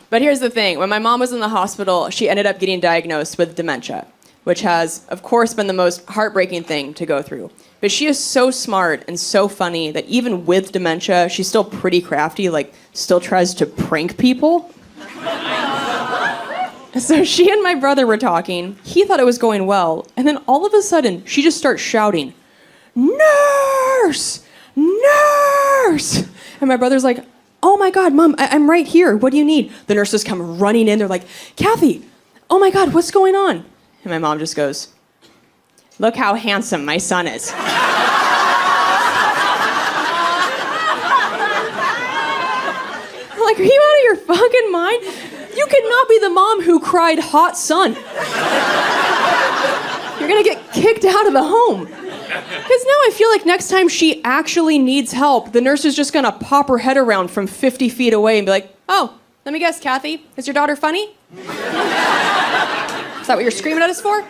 But here's the thing. When my mom was in the hospital, she ended up getting diagnosed with dementia, which has, of course, been the most heartbreaking thing to go through. But she is so smart and so funny that even with dementia, she's still pretty crafty, like still tries to prank people. So she and my brother were talking. He thought it was going well. And then all of a sudden, she just starts shouting, "Nurse! Nurse!" And my brother's like, "Oh my God, Mom, I'm right here. What do you need?" The nurses come running in. They're like, "Kathy, oh my God, what's going on?" And my mom just goes, "Look how handsome my son is." I'm like, are you out of your fucking mind? You cannot be the mom who cried hot son. You're gonna get kicked out of the home. Because now I feel like next time she actually needs help, the nurse is just gonna pop her head around from 50 feet away and be like, "Oh, let me guess, Kathy, is your daughter funny? Is that what you're screaming at us for?"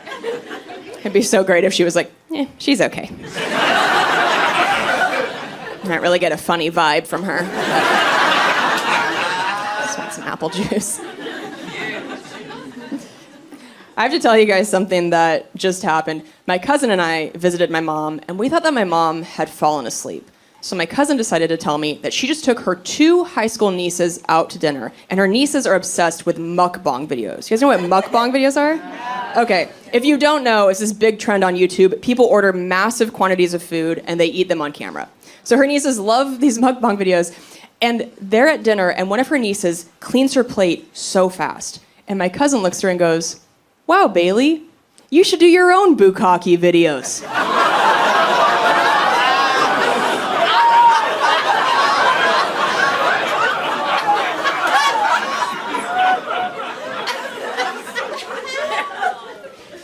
It'd be so great if she was like, she's okay. Not really get a funny vibe from her. Just want some apple juice. I have to tell you guys something that just happened. My cousin and I visited my mom, and we thought that my mom had fallen asleep. So my cousin decided to tell me that she just took her 2 high school nieces out to dinner, and her nieces are obsessed with mukbang videos. You guys know what mukbang videos are? Okay, if you don't know, it's this big trend on YouTube. People order massive quantities of food, and they eat them on camera. So her nieces love these mukbang videos, and they're at dinner, and one of her nieces cleans her plate so fast. And my cousin looks at her and goes, "Wow, Bailey, you should do your own bukkake videos."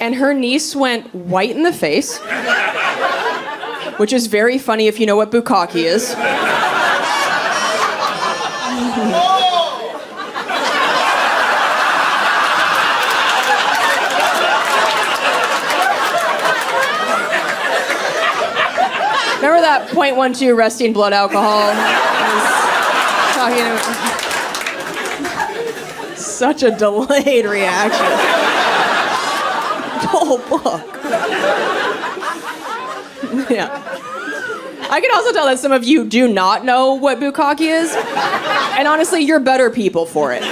And her niece went white in the face, which is very funny if you know what bukkake is. Remember that .12 resting blood alcohol? Such a delayed reaction. Whole book. Yeah. I can also tell that some of you do not know what bukkake is. And honestly, you're better people for it.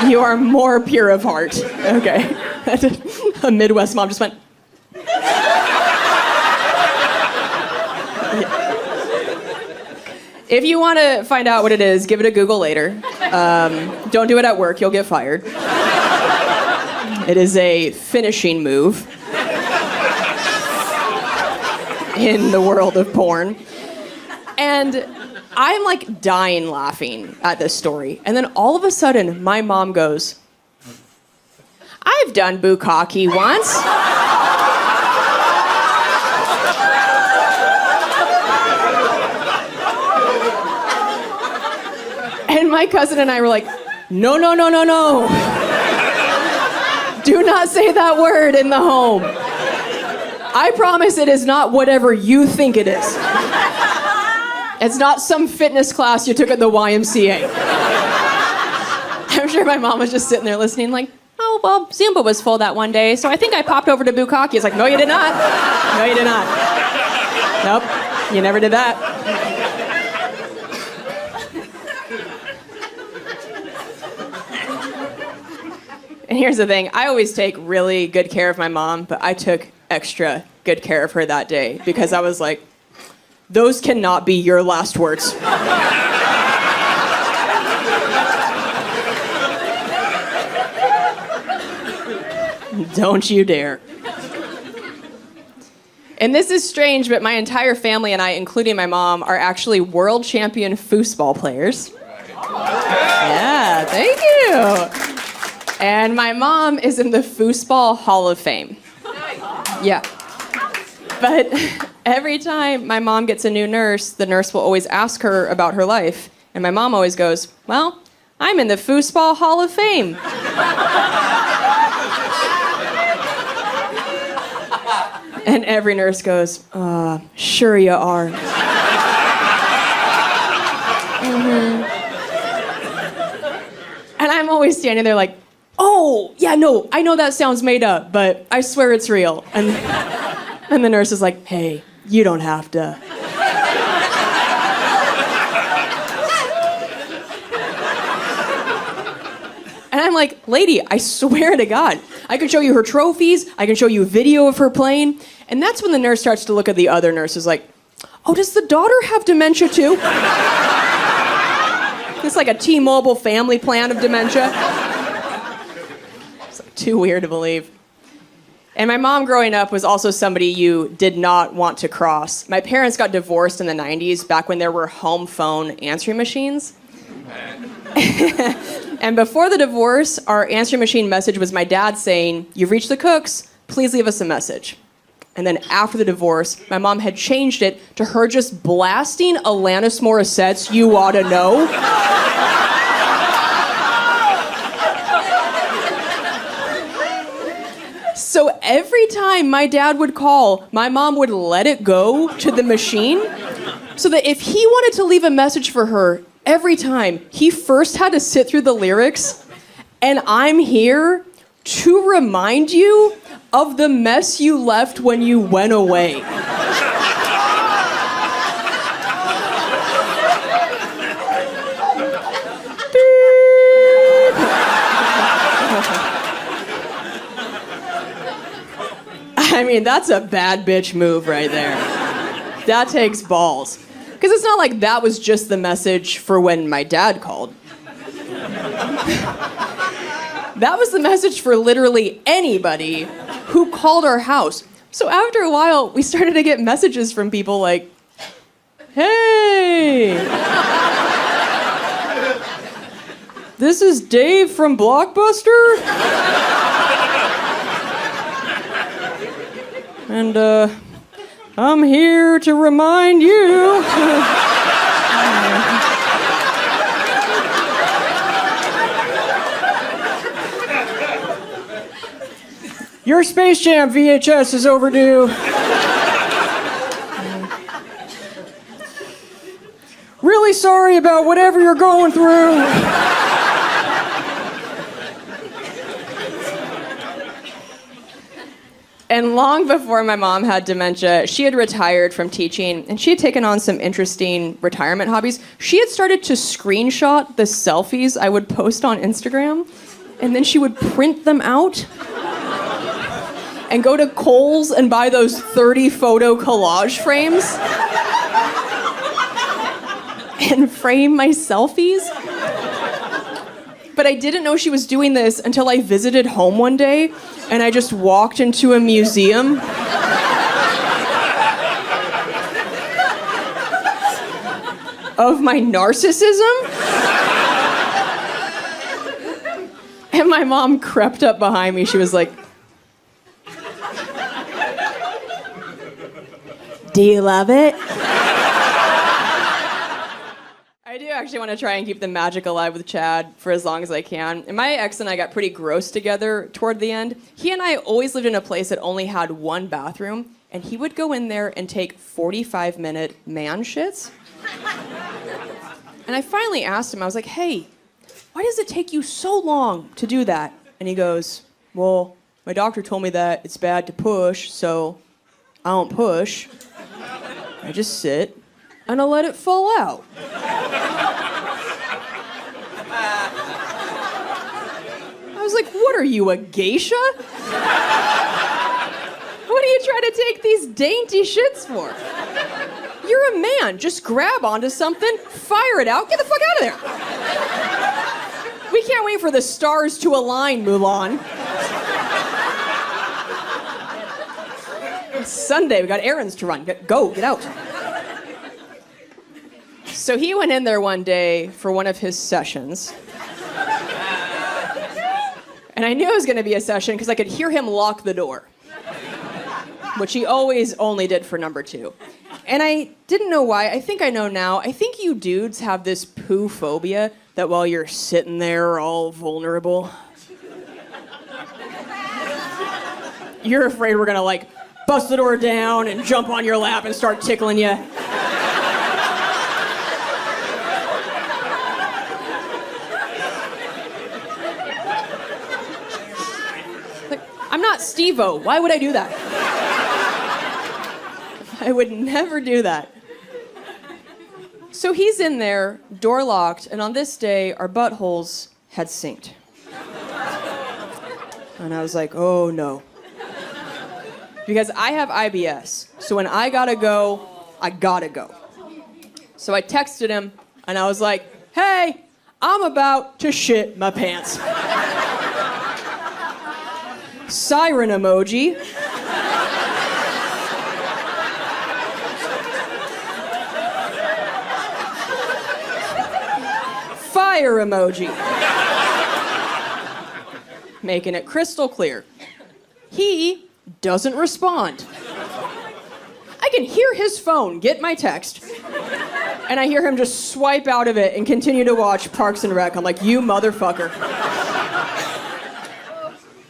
You are more pure of heart. Okay. A Midwest mom just went. If you want to find out what it is, give it a Google later. Don't do it at work, you'll get fired. It is a finishing move in the world of porn. And I'm like dying laughing at this story. And then all of a sudden, my mom goes, "I've done bukkake once." And my cousin and I were like, "No, no, no, no, no. Do not say that word in the home. I promise it is not whatever you think it is. It's not some fitness class you took at the YMCA." I'm sure my mom was just sitting there listening like, "Oh, well, Zumba was full that one day, so I think I popped over to bukkake." It's like, "No, you did not. No, you did not. Nope, you never did that." And here's the thing, I always take really good care of my mom, but I took extra good care of her that day because I was like, those cannot be your last words. Don't you dare. And this is strange, but my entire family and I, including my mom, are actually world champion foosball players. Yeah, thank you. And my mom is in the Foosball Hall of Fame. Yeah. But every time my mom gets a new nurse, the nurse will always ask her about her life. And my mom always goes, "Well, I'm in the Foosball Hall of Fame." And every nurse goes, "Sure you are." And I'm always standing there like, oh, yeah, no, I know that sounds made up, but I swear it's real. And the nurse is like, hey, you don't have to. And I'm like, lady, I swear to God, I can show you her trophies, I can show you a video of her playing. And that's when the nurse starts to look at the other nurses like, oh, does the daughter have dementia too? It's like a T-Mobile family plan of dementia. It's like too weird to believe. And my mom growing up was also somebody you did not want to cross. My parents got divorced in the 90s, back when there were home phone answering machines. And before the divorce, our answering machine message was my dad saying, you've reached the Cooks, please leave us a message. And then after the divorce, my mom had changed it to her just blasting Alanis Morissette's You Oughta Know. So every time my dad would call, my mom would let it go to the machine so that if he wanted to leave a message for her, every time, he first had to sit through the lyrics, and I'm here to remind you of the mess you left when you went away. I mean, that's a bad bitch move right there. That takes balls. Because it's not like that was just the message for when my dad called. That was the message for literally anybody who called our house. So after a while, we started to get messages from people like, hey, this is Dave from Blockbuster. And, I'm here to remind you. Your Space Jam VHS is overdue. Really sorry about whatever you're going through. And long before my mom had dementia, she had retired from teaching, and she had taken on some interesting retirement hobbies. She had started to screenshot the selfies I would post on Instagram, and then she would print them out and go to Kohl's and buy those 30-photo collage frames and frame my selfies. But I didn't know she was doing this until I visited home one day, and I just walked into a museum. Of my narcissism. And my mom crept up behind me. She was like, do you love it? I do actually want to try and keep the magic alive with Chad for as long as I can. And my ex and I got pretty gross together toward the end. He and I always lived in a place that only had one bathroom, and he would go in there and take 45-minute man shits. And I finally asked him, I was like, hey, why does it take you so long to do that? And he goes, well, my doctor told me that it's bad to push, so I don't push. I just sit and I let it fall out. I was like, what are you, a geisha? What are you trying to take these dainty shits for? You're a man. Just grab onto something, fire it out, get the fuck out of there. We can't wait for the stars to align, Mulan. It's Sunday, we got errands to run. Go, get out. So he went in there one day for one of his sessions. And I knew it was going to be a session because I could hear him lock the door, which he always only did for number 2. And I didn't know why. I think I know now. I think you dudes have this poo phobia that while you're sitting there all vulnerable, you're afraid we're going to, like, bust the door down and jump on your lap and start tickling you. not Steve-O. Why would I do that? I would never do that. So he's in there, door locked, and on this day, our buttholes had synced. And I was like, oh no. Because I have IBS, so when I gotta go, I gotta go. So I texted him, and I was like, hey, I'm about to shit my pants. Siren emoji. Fire emoji. Making it crystal clear. He doesn't respond. I can hear his phone get my text, and I hear him just swipe out of it and continue to watch Parks and Rec. I'm like, you motherfucker.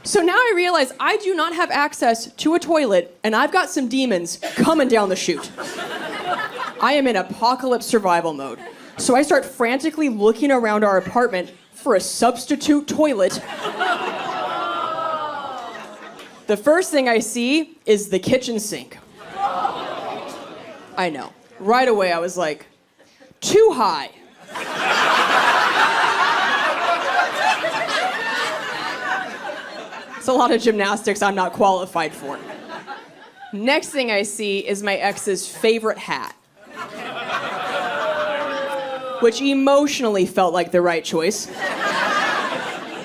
So now I realize I do not have access to a toilet, and I've got some demons coming down the chute. I am in apocalypse survival mode. So I start frantically looking around our apartment for a substitute toilet. The first thing I see is the kitchen sink. I know. Right away I was like, too high. It's a lot of gymnastics I'm not qualified for. Next thing I see is my ex's favorite hat, which emotionally felt like the right choice,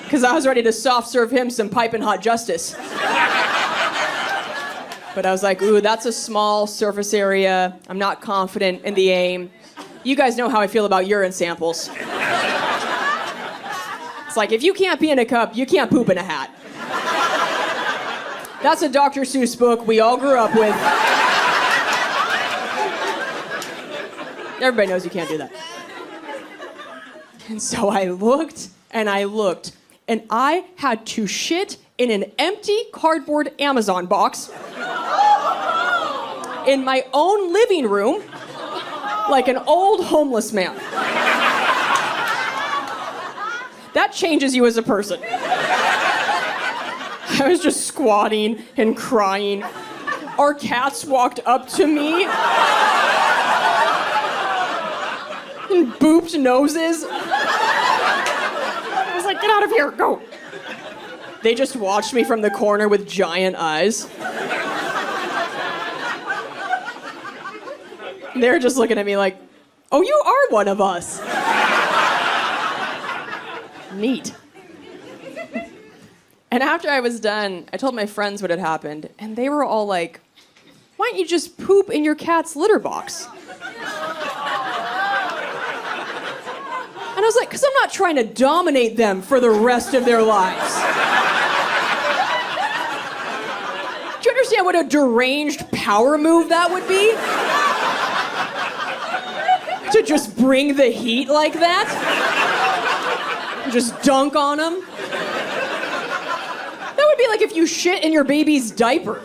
because I was ready to soft serve him some piping hot justice. But I was like, ooh, that's a small surface area. I'm not confident in the aim. You guys know how I feel about urine samples. It's like, if you can't pee in a cup, you can't poop in a hat. That's a Dr. Seuss book we all grew up with. Everybody knows you can't do that. And so I looked, and I had to shit in an empty cardboard Amazon box in my own living room like an old homeless man. That changes you as a person. I was just squatting and crying. Our cats walked up to me and booped noses. I was like, get out of here, go. They just watched me from the corner with giant eyes. They're just looking at me like, oh, you are one of us. Neat. And after I was done, I told my friends what had happened, and they were all like, why don't you just poop in your cat's litter box? And I was like, because I'm not trying to dominate them for the rest of their lives. Do you understand what a deranged power move that would be? To just bring the heat like that? And just dunk on them? That would be like if you shit in your baby's diaper.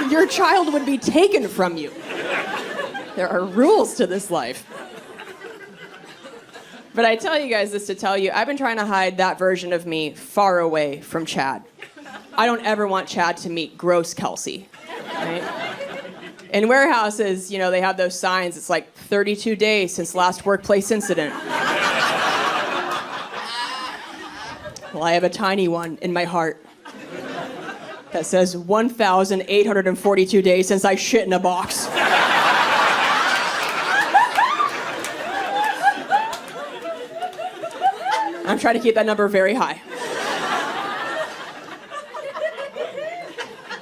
Your child would be taken from you. There are rules to this life. But I tell you guys this to tell you, I've been trying to hide that version of me far away from Chad. I don't ever want Chad to meet gross Kelsey, right? In warehouses, you know, they have those signs. It's like 32 days since last workplace incident. Well, I have a tiny one in my heart that says 1,842 days since I shit in a box. I'm trying to keep that number very high.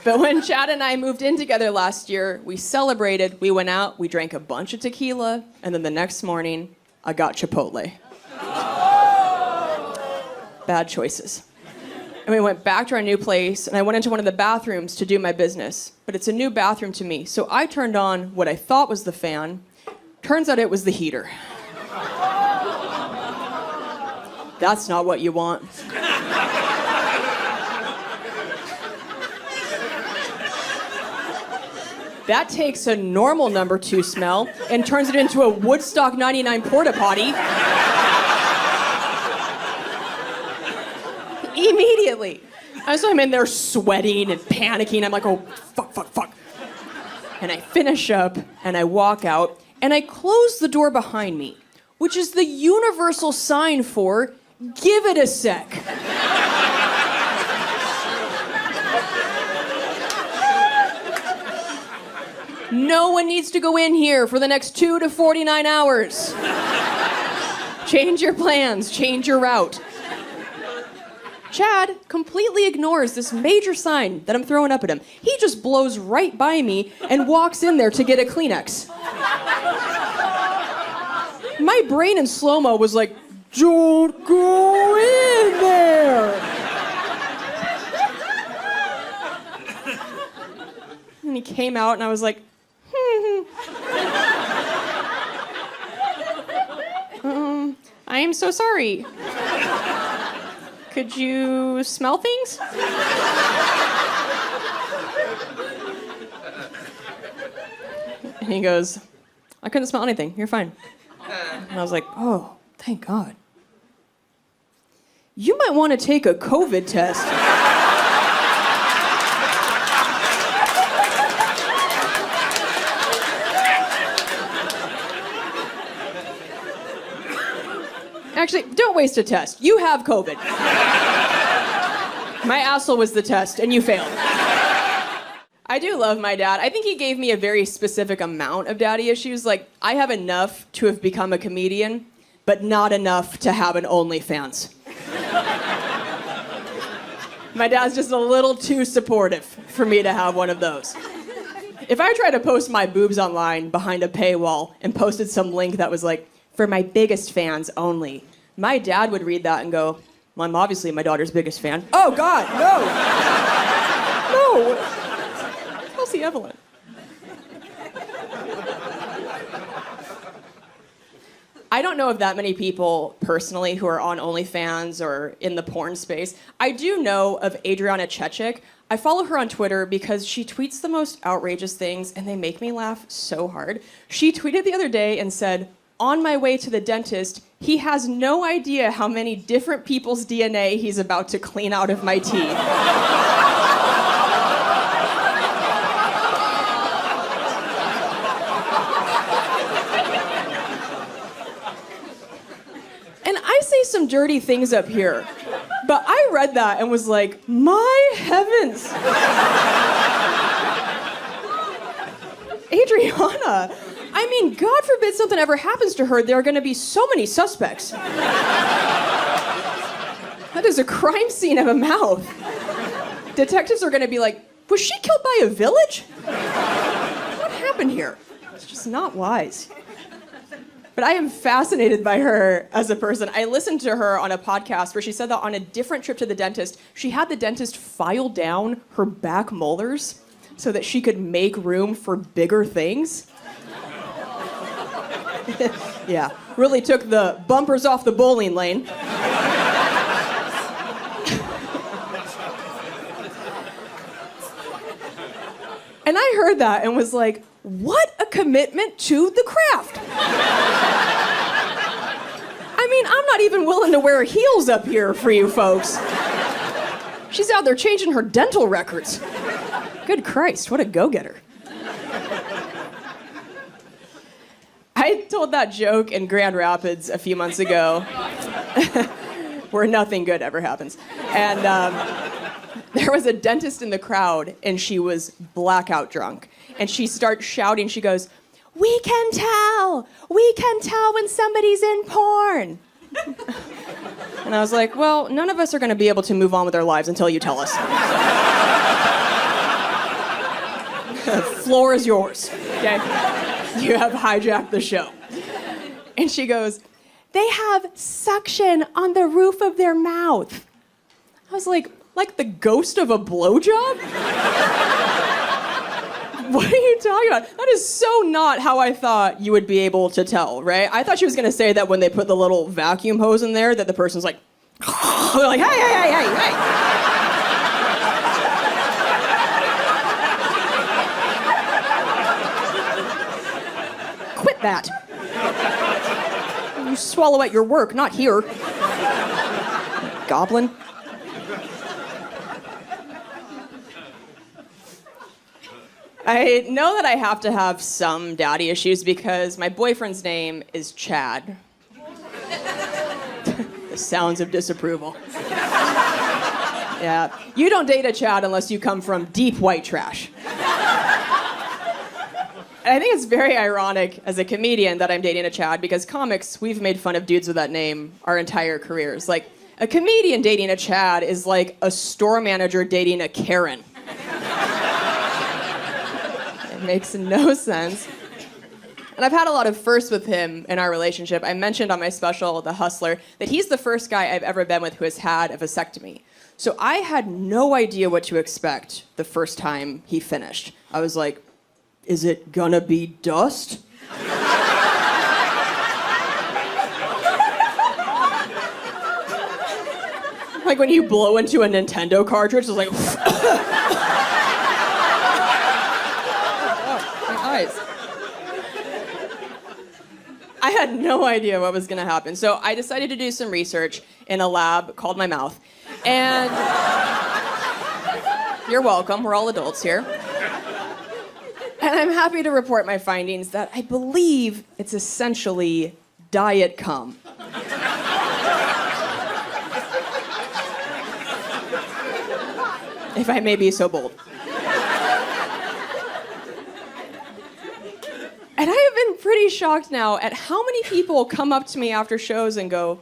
But when Chad and I moved in together last year, we celebrated, we went out, we drank a bunch of tequila, and then the next morning, I got Chipotle. Bad choices. And we went back to our new place, and I went into one of the bathrooms to do my business. But it's a new bathroom to me, so I turned on what I thought was the fan. Turns out it was the heater. That's not what you want. That takes a normal number 2 smell and turns it into a Woodstock 99 porta potty. Immediately. So I'm in there sweating and panicking. I'm like, oh, fuck. And I finish up, and I walk out, and I close the door behind me, which is the universal sign for, give it a sec. No one needs to go in here for the next 2 to 49 hours. Change your plans, change your route. Chad completely ignores this major sign that I'm throwing up at him. He just blows right by me and walks in there to get a Kleenex. My brain in slow-mo was like, don't go in there. And he came out and I was like, I am so sorry. Could you smell things? And he goes, I couldn't smell anything. You're fine. And I was like, oh, thank God. You might want to take a COVID test. Actually, don't waste a test. You have COVID. My asshole was the test, and you failed. I do love my dad. I think he gave me a very specific amount of daddy issues. Like, I have enough to have become a comedian, but not enough to have an OnlyFans. My dad's just a little too supportive for me to have one of those. If I tried to post my boobs online behind a paywall and posted some link that was like, for my biggest fans only, my dad would read that and go, well, I'm obviously my daughter's biggest fan. Oh, God, no. No. Kelsey Evelyn. I don't know of that many people personally who are on OnlyFans or in the porn space. I do know of Adriana Chechik. I follow her on Twitter because she tweets the most outrageous things, and they make me laugh so hard. She tweeted the other day and said, on my way to the dentist, he has no idea how many different people's DNA he's about to clean out of my teeth. And I say some dirty things up here, but I read that and was like, my heavens. Adriana. I mean, God forbid something ever happens to her, there are going to be so many suspects. That is a crime scene of a mouth. Detectives are going to be like, was she killed by a village? What happened here? It's just not wise. But I am fascinated by her as a person. I listened to her on a podcast where she said that on a different trip to the dentist, she had the dentist file down her back molars so that she could make room for bigger things. Yeah, really took the bumpers off the bowling lane. And I heard that and was like, what a commitment to the craft. I mean, I'm not even willing to wear heels up here for you folks. She's out there changing her dental records. Good Christ, what a go-getter. I told that joke in Grand Rapids a few months ago where nothing good ever happens. And there was a dentist in the crowd, and she was blackout drunk. And she starts shouting, she goes, we can tell when somebody's in porn. And I was like, well, none of us are going to be able to move on with our lives until you tell us. The floor is yours, okay? You have hijacked the show. And she goes, they have suction on the roof of their mouth. I was like the ghost of a blowjob? What are you talking about? That is so not how I thought you would be able to tell, right? I thought she was going to say that when they put the little vacuum hose in there, that the person's like, they're like, hey. Quit that. You swallow at your work, not here. Goblin. I know that I have to have some daddy issues because my boyfriend's name is Chad. The sounds of disapproval. Yeah. You don't date a Chad unless you come from deep white trash. And I think it's very ironic as a comedian that I'm dating a Chad because comics, we've made fun of dudes with that name our entire careers. Like, a comedian dating a Chad is like a store manager dating a Karen. It makes no sense. And I've had a lot of firsts with him in our relationship. I mentioned on my special, The Hustler, that he's the first guy I've ever been with who has had a vasectomy. So I had no idea what to expect the first time he finished. I was like, is it gonna be dust? Like when you blow into a Nintendo cartridge, it's like, oh, my eyes. I had no idea what was gonna happen. So I decided to do some research in a lab called my mouth. And you're welcome, we're all adults here. And I'm happy to report my findings that I believe it's essentially diet cum. If I may be so bold. And I have been pretty shocked now at how many people come up to me after shows and go,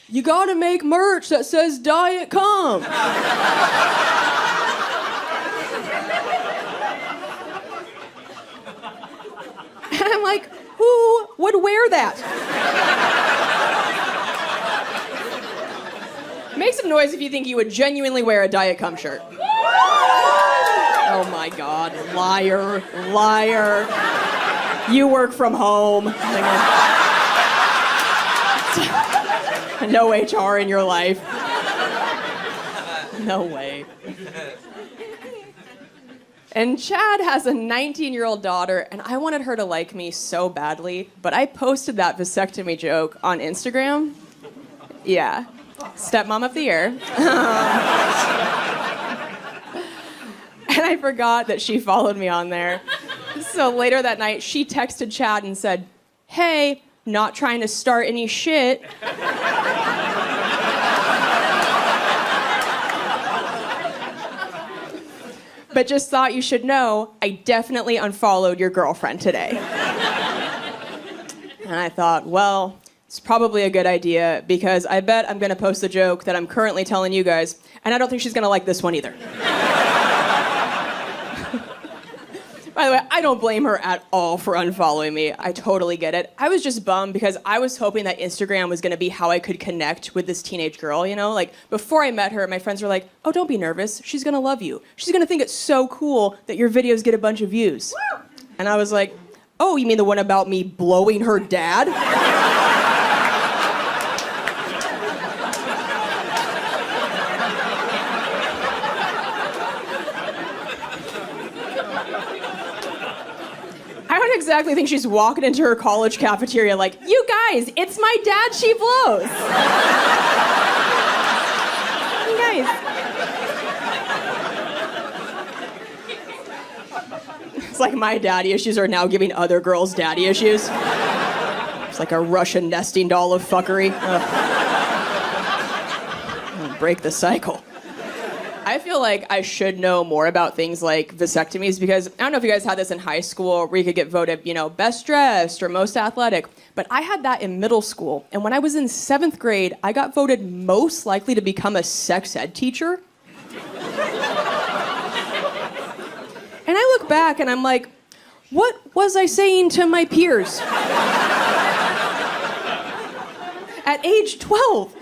"You gotta make merch that says diet cum." And I'm like, who would wear that? Make some noise if you think you would genuinely wear a diet cum shirt. Oh my God, liar, liar. You work from home. No HR in your life. No way. And Chad has a 19-year-old daughter, and I wanted her to like me so badly, but I posted that vasectomy joke on Instagram. Yeah. Stepmom of the year. And I forgot that she followed me on there. So later that night, she texted Chad and said, "Hey, not trying to start any shit." But just thought you should know, I definitely unfollowed your girlfriend today. And I thought, well, it's probably a good idea because I bet I'm gonna post the joke that I'm currently telling you guys, and I don't think she's gonna like this one either. By the way, I don't blame her at all for unfollowing me. I totally get it. I was just bummed because I was hoping that Instagram was gonna be how I could connect with this teenage girl, you know? Like, before I met her, my friends were like, "Oh, don't be nervous. She's gonna love you. She's gonna think it's so cool that your videos get a bunch of views." And I was like, "Oh, you mean the one about me blowing her dad?" I don't exactly think she's walking into her college cafeteria like, "You guys, it's my dad she blows." You guys. It's like my daddy issues are now giving other girls daddy issues. It's like a Russian nesting doll of fuckery. Break the cycle. I feel like I should know more about things like vasectomies because I don't know if you guys had this in high school where you could get voted, you know, best dressed or most athletic, but I had that in middle school. And when I was in 7th grade, I got voted most likely to become a sex ed teacher. And I look back and I'm like, what was I saying to my peers? At age 12,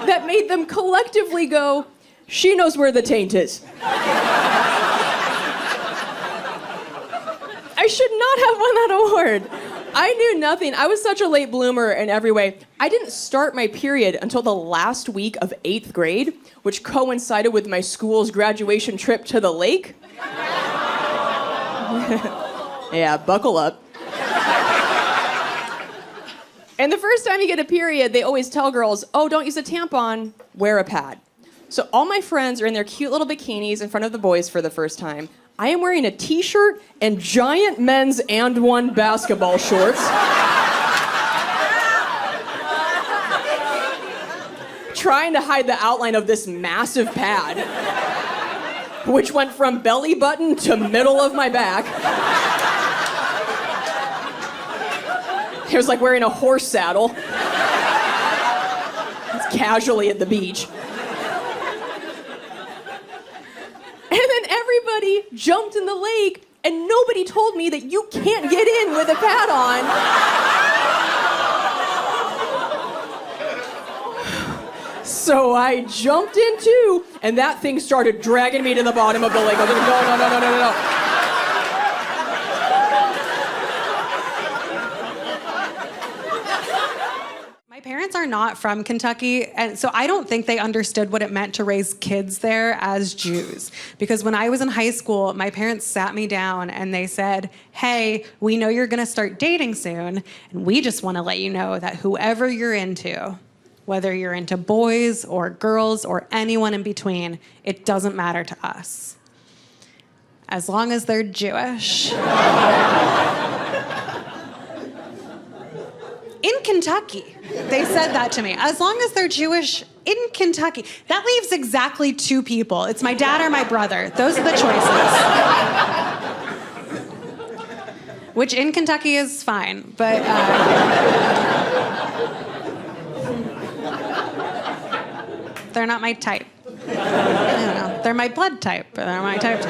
that made them collectively go, "She knows where the taint is." I should not have won that award. I knew nothing. I was such a late bloomer in every way. I didn't start my period until the last week of 8th grade, which coincided with my school's graduation trip to the lake. Yeah, buckle up. And the first time you get a period, they always tell girls, "Oh, don't use a tampon, wear a pad." So all my friends are in their cute little bikinis in front of the boys for the first time. I am wearing a t-shirt and giant men's and one basketball shorts. Trying to hide the outline of this massive pad, which went from belly button to middle of my back. It was like wearing a horse saddle. It's casually at the beach. And then everybody jumped in the lake, and nobody told me that you can't get in with a pad on. So I jumped in too, and that thing started dragging me to the bottom of the lake. I was like, no. My parents are not from Kentucky, and so I don't think they understood what it meant to raise kids there as Jews. Because when I was in high school, my parents sat me down and they said, hey, we know you're gonna start dating soon, and we just wanna let you know that whoever you're into, whether you're into boys or girls or anyone in between, it doesn't matter to us. As long as they're Jewish. In Kentucky, they said that to me. As long as they're Jewish in Kentucky. That leaves exactly two people. It's my dad or my brother. Those are the choices. Which in Kentucky is fine, but... they're not my type. I don't know. They're my blood type, but they're my type.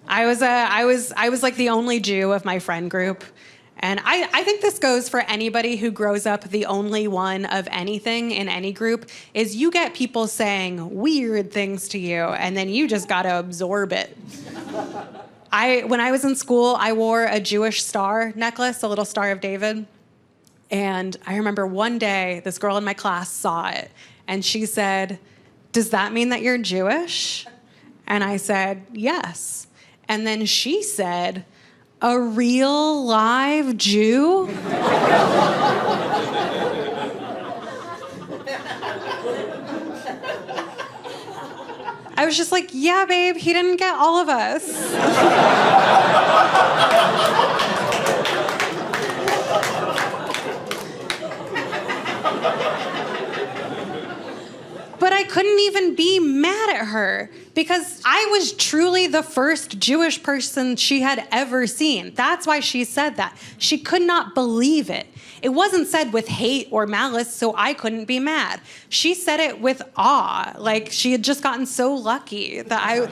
I was like the only Jew of my friend group. And I think this goes for anybody who grows up the only one of anything in any group, is you get people saying weird things to you, and then you just gotta absorb it. When I was in school, I wore a Jewish star necklace, a little Star of David. And I remember one day, this girl in my class saw it, and she said, does that mean that you're Jewish? And I said, yes. And then she said, a real live Jew? I was just like, yeah, babe, he didn't get all of us. But I couldn't even be mad at her because I was truly the first Jewish person she had ever seen. That's why she said that. She could not believe it. It wasn't said with hate or malice, so I couldn't be mad. She said it with awe, like she had just gotten so lucky that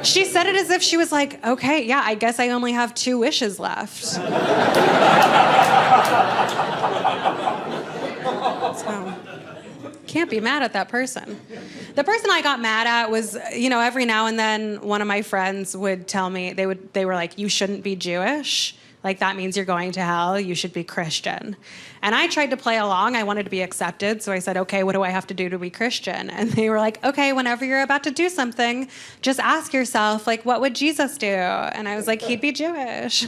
she said it as if she was like, okay, yeah, I guess I only have 2 wishes left. So... can't be mad at that person. The person I got mad at was, every now and then one of my friends would tell me, they were like, you shouldn't be Jewish. Like, that means you're going to hell. You should be Christian. And I tried to play along. I wanted to be accepted. So I said, okay, what do I have to do to be Christian? And they were like, okay, whenever you're about to do something, just ask yourself, like, what would Jesus do? And I was like, he'd be Jewish.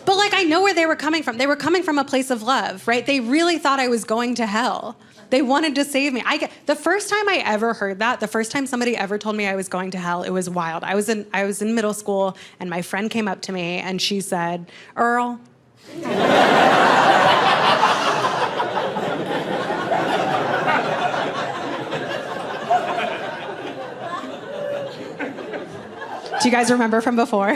But like, I know where they were coming from. They were coming from a place of love, right? They really thought I was going to hell. They wanted to save me. The first time I ever heard that, the first time somebody ever told me I was going to hell, it was wild. I was in middle school, and my friend came up to me, and she said, Earl. Do you guys remember from before?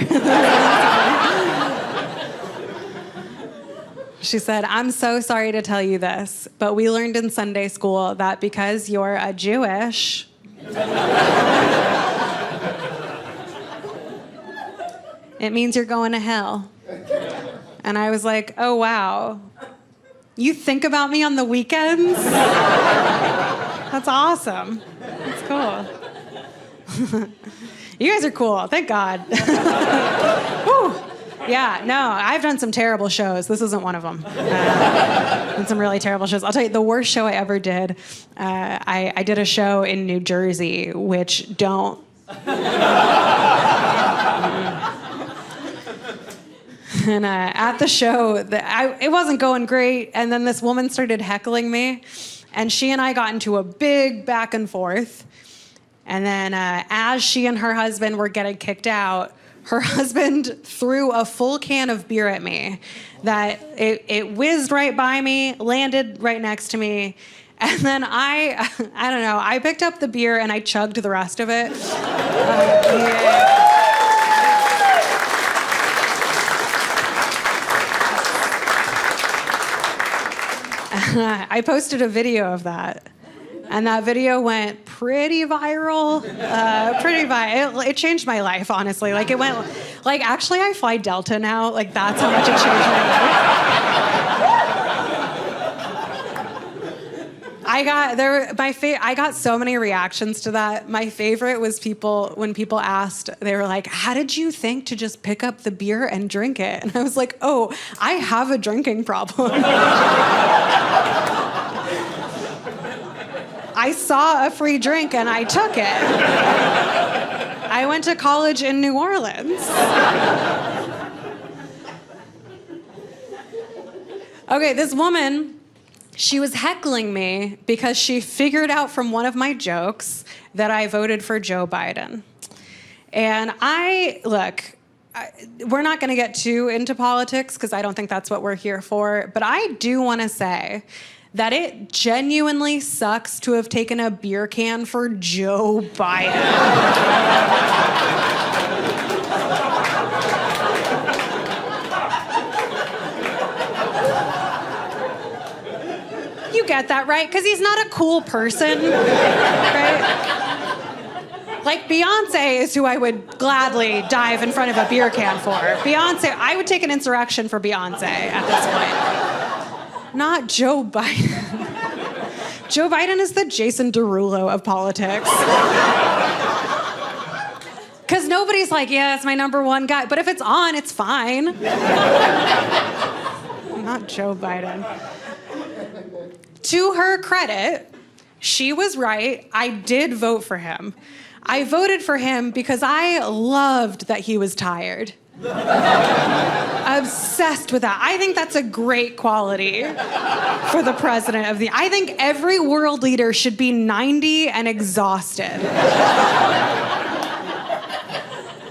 She said, I'm so sorry to tell you this, but we learned in Sunday school that because you're a Jewish, it means you're going to hell. And I was like, oh, wow. You think about me on the weekends? That's awesome. That's cool. You guys are cool. Thank God. Whew. Yeah, no, I've done some terrible shows. This isn't one of them. Done some really terrible shows. I'll tell you, the worst show I ever did, I did a show in New Jersey, which don't... And at the show, it wasn't going great, and then this woman started heckling me. And she and I got into a big back and forth. And then as she and her husband were getting kicked out, her husband threw a full can of beer at me that it whizzed right by me, landed right next to me. And then I don't know, I picked up the beer and I chugged the rest of it. Yeah. I posted a video of that. And that video went pretty viral. It changed my life, honestly. Like, it went, like, actually, I fly Delta now. Like, that's how much it changed my life. I got so many reactions to that. My favorite was when people asked, they were like, how did you think to just pick up the beer and drink it? And I was like, oh, I have a drinking problem. I saw a free drink and I took it. I went to college in New Orleans. Okay, this woman, she was heckling me because she figured out from one of my jokes that I voted for Joe Biden. And we're not going to get too into politics because I don't think that's what we're here for, but I do want to say that it genuinely sucks to have taken a beer can for Joe Biden. You get that, right? Because he's not a cool person, right? Like, Beyonce is who I would gladly dive in front of a beer can for. Beyonce, I would take an insurrection for Beyonce at this point. Not Joe Biden. Joe Biden is the Jason Derulo of politics. Because nobody's like, yeah, it's my number one guy. But if it's on, it's fine. Not Joe Biden. To her credit, she was right. I did vote for him. I voted for him because I loved that he was tired. Obsessed with that. I think that's a great quality for the president I think every world leader should be 90 and exhausted.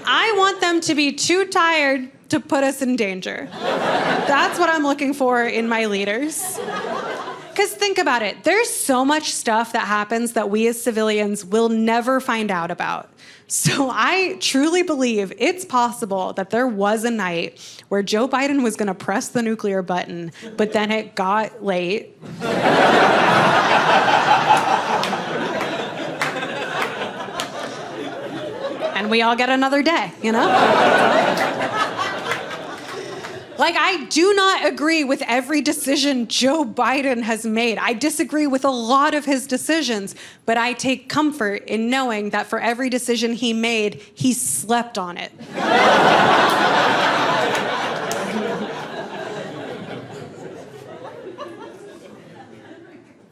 I want them to be too tired to put us in danger. That's what I'm looking for in my leaders. Because think about it. There's so much stuff that happens that we as civilians will never find out about. So I truly believe it's possible that there was a night where Joe Biden was going to press the nuclear button, but then it got late. And we all get another day, you know? Like, I do not agree with every decision Joe Biden has made. I disagree with a lot of his decisions, but I take comfort in knowing that for every decision he made, he slept on it.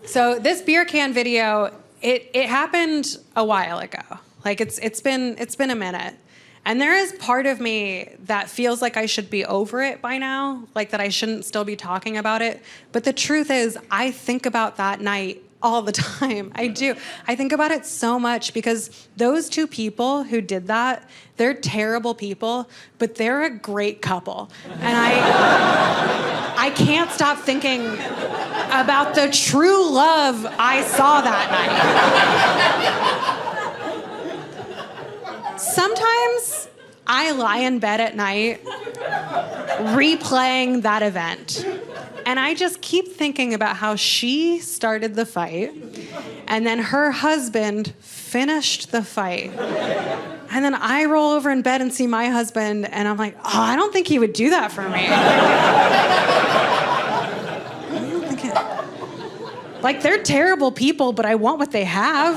So this beer can video, it happened a while ago. Like, it's been a minute. And there is part of me that feels like I should be over it by now, like that I shouldn't still be talking about it. But the truth is, I think about that night all the time. I do. I think about it so much because those two people who did that, they're terrible people, but they're a great couple. And I can't stop thinking about the true love I saw that night. Sometimes I lie in bed at night replaying that event. And I just keep thinking about how she started the fight and then her husband finished the fight. And then I roll over in bed and see my husband and I'm like, oh, I don't think he would do that for me. Like, they're terrible people, but I want what they have.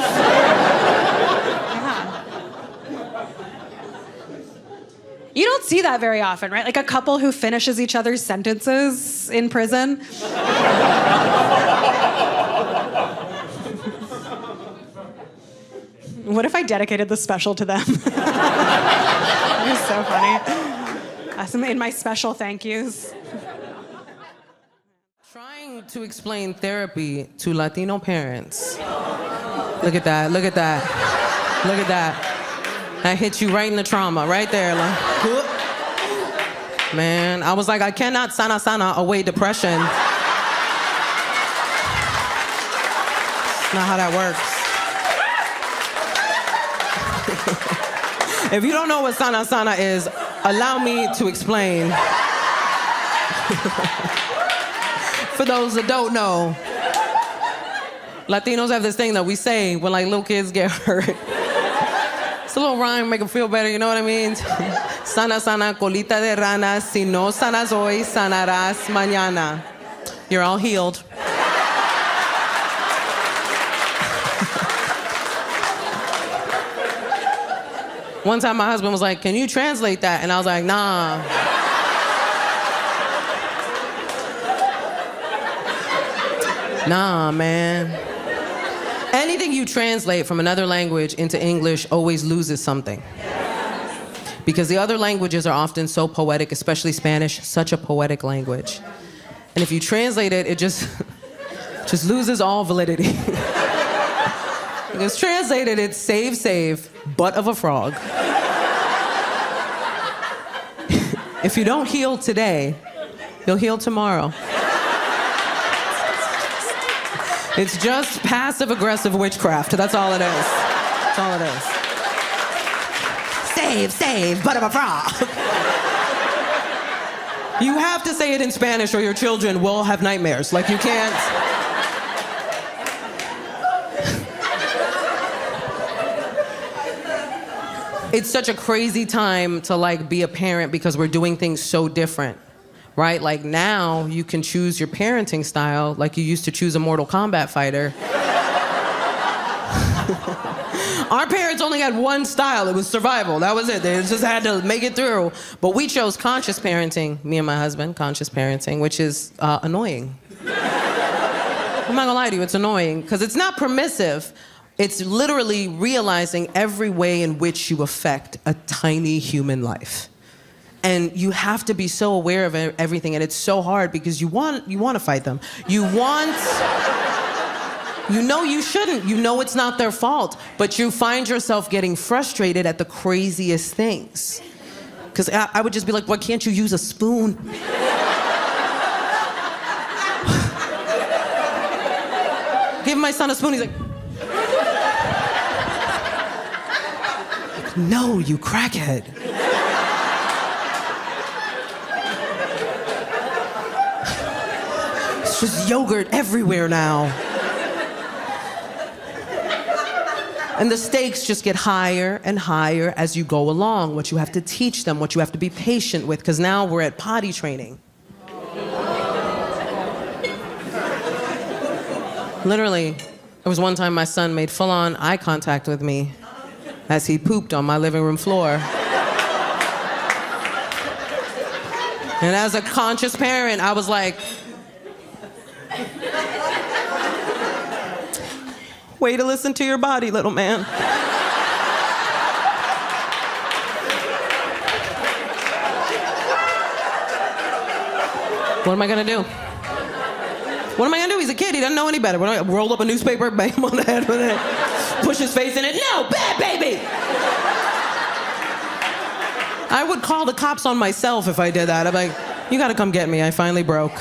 You don't see that very often, right? Like a couple who finishes each other's sentences in prison. What if I dedicated the special to them? It was so funny. That's in my special thank yous. Trying trying to explain therapy to Latino parents. Look at that, look at that, look at that. That hit you right in the trauma, right there. Like, whoop. Man, I was like, I cannot sana away depression. It's not how that works. If you don't know what sana is, allow me to explain. For those that don't know, Latinos have this thing that we say when like little kids get hurt. It's a little rhyme, make them feel better, you know what I mean? Sana, colita de rana, si no sanas hoy, sanarás mañana. You're all healed. One time my husband was like, can you translate that? And I was like, nah. Nah, man. Anything you translate from another language into English always loses something. Because the other languages are often so poetic, especially Spanish, such a poetic language. And if you translate it, it just loses all validity. Because translated, it's save, butt of a frog. If you don't heal today, you'll heal tomorrow. It's just passive-aggressive witchcraft. That's all it is. That's all it is. Save, butt of a frog. You have to say it in Spanish or your children will have nightmares. Like, you can't. It's such a crazy time to like be a parent because we're doing things so different, right? Like now you can choose your parenting style like you used to choose a Mortal Kombat fighter. Our parents only had one style. It was survival. That was it. They just had to make it through. But we chose conscious parenting, me and my husband, conscious parenting, which is annoying. I'm not gonna lie to you, it's annoying because it's not permissive. It's literally realizing every way in which you affect a tiny human life. And you have to be so aware of everything, and it's so hard because you want to fight them. You know you shouldn't. You know it's not their fault, but you find yourself getting frustrated at the craziest things. Because I would just be like, why can't you use a spoon? Give my son a spoon, he's like, no, you crackhead. It's just yogurt everywhere now. And the stakes just get higher and higher as you go along, what you have to teach them, what you have to be patient with, because now we're at potty training. Literally, there was one time my son made full-on eye contact with me as he pooped on my living room floor. And as a conscious parent, I was like, way to listen to your body, little man. What am I gonna do? What am I gonna do? He's a kid, he doesn't know any better. What do I roll up a newspaper, bang him on the head with it, push his face in it? No, bad baby! I would call the cops on myself if I did that. I'm like, you gotta come get me, I finally broke.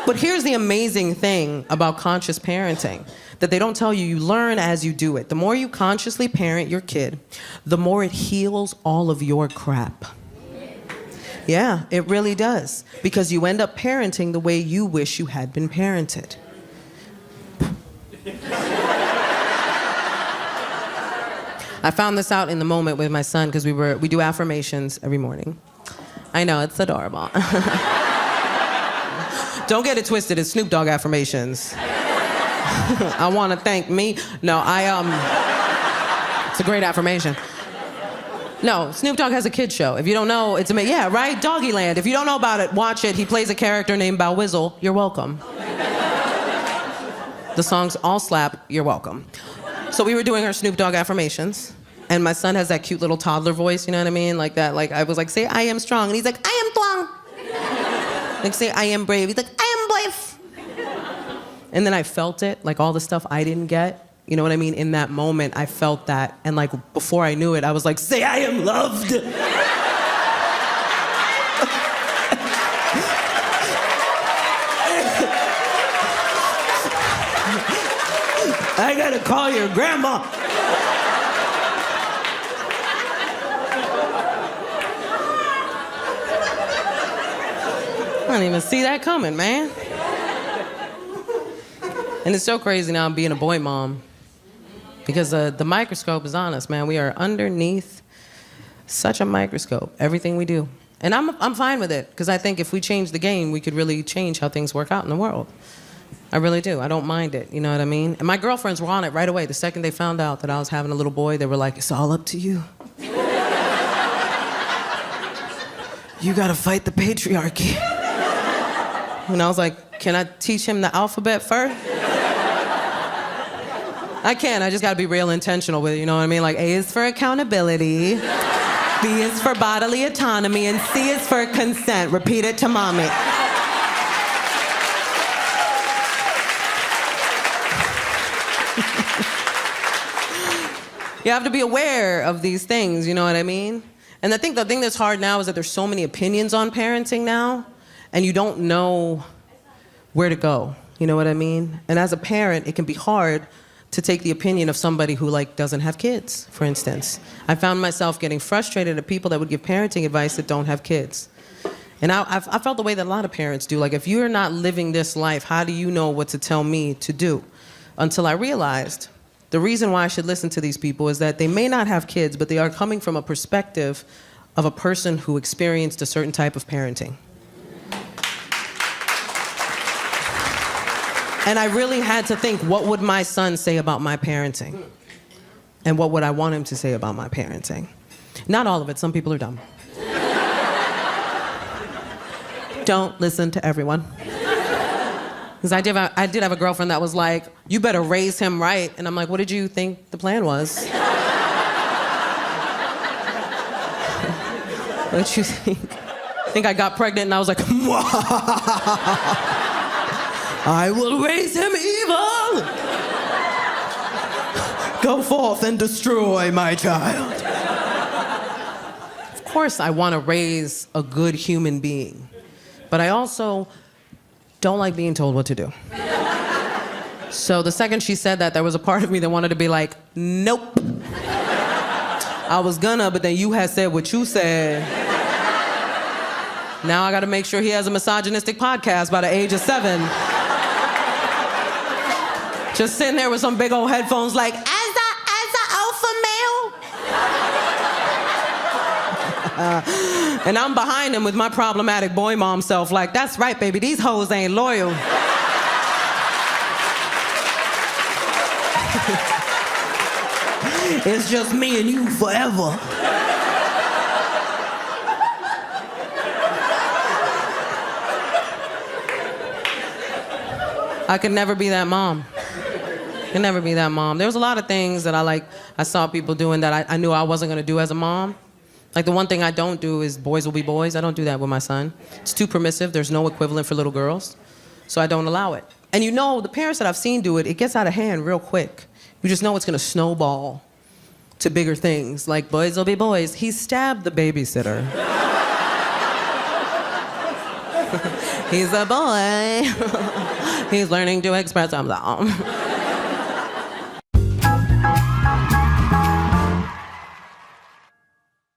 But here's the amazing thing about conscious parenting that they don't tell you. You learn as you do it. The more you consciously parent your kid, the more it heals all of your crap. Yeah, it really does. Because you end up parenting the way you wish you had been parented. I found this out in the moment with my son because we do affirmations every morning. I know, it's adorable. Don't get it twisted, it's Snoop Dogg affirmations. I want to thank me. No, it's a great affirmation. No, Snoop Dogg has a kid show. If you don't know, it's amazing. Yeah, right? Doggyland. If you don't know about it, watch it. He plays a character named Bow Wizzle. You're welcome. The songs all slap. You're welcome. So we were doing our Snoop Dogg affirmations, and my son has that cute little toddler voice, you know what I mean? Like that, like I was like, say, I am strong. And he's like, I am strong. Like, say, I am brave. He's like, I am brave. And then I felt it, like all the stuff I didn't get. You know what I mean? In that moment, I felt that. And like, before I knew it, I was like, say, I am loved. I gotta call your grandma. I didn't even see that coming, man. And it's so crazy now being a boy mom because the microscope is on us, man. We are underneath such a microscope, everything we do. And I'm fine with it because I think if we change the game, we could really change how things work out in the world. I really do. I don't mind it, you know what I mean? And my girlfriends were on it right away. The second they found out that I was having a little boy, they were like, it's all up to you. You gotta fight the patriarchy. And I was like, can I teach him the alphabet first? I can, I just gotta be real intentional with it, you know what I mean? Like, A is for accountability, B is for bodily autonomy, and C is for consent. Repeat it to mommy. You have to be aware of these things, you know what I mean? And I think the thing that's hard now is that there's so many opinions on parenting now, and you don't know where to go, you know what I mean? And as a parent, it can be hard to take the opinion of somebody who like doesn't have kids, for instance. I found myself getting frustrated at people that would give parenting advice that don't have kids. And I felt the way that a lot of parents do. Like, if you're not living this life, how do you know what to tell me to do? Until I realized the reason why I should listen to these people is that they may not have kids, but they are coming from a perspective of a person who experienced a certain type of parenting. And I really had to think, what would my son say about my parenting? And what would I want him to say about my parenting? Not all of it. Some people are dumb. Don't listen to everyone. Because I did have a girlfriend that was like, you better raise him right. And I'm like, what did you think the plan was? What did you think? I think I got pregnant and I was like, I will raise him evil. Go forth and destroy my child. Of course I want to raise a good human being, but I also don't like being told what to do. So the second she said that, there was a part of me that wanted to be like, nope. I was gonna, but then you had said what you said. Now I gotta make sure he has a misogynistic podcast by the age of 7. Just sitting there with some big old headphones like, as a alpha male. And I'm behind him with my problematic boy mom self like, that's right, baby, these hoes ain't loyal. It's just me and you forever. I could never be that mom. Can never be that mom. There was a lot of things that I saw people doing that I knew I wasn't gonna do as a mom. Like, the one thing I don't do is boys will be boys. I don't do that with my son. It's too permissive. There's no equivalent for little girls. So I don't allow it. And you know, the parents that I've seen do it, it gets out of hand real quick. You just know it's gonna snowball to bigger things. Like, boys will be boys. He stabbed the babysitter. He's a boy. He's learning to express himself.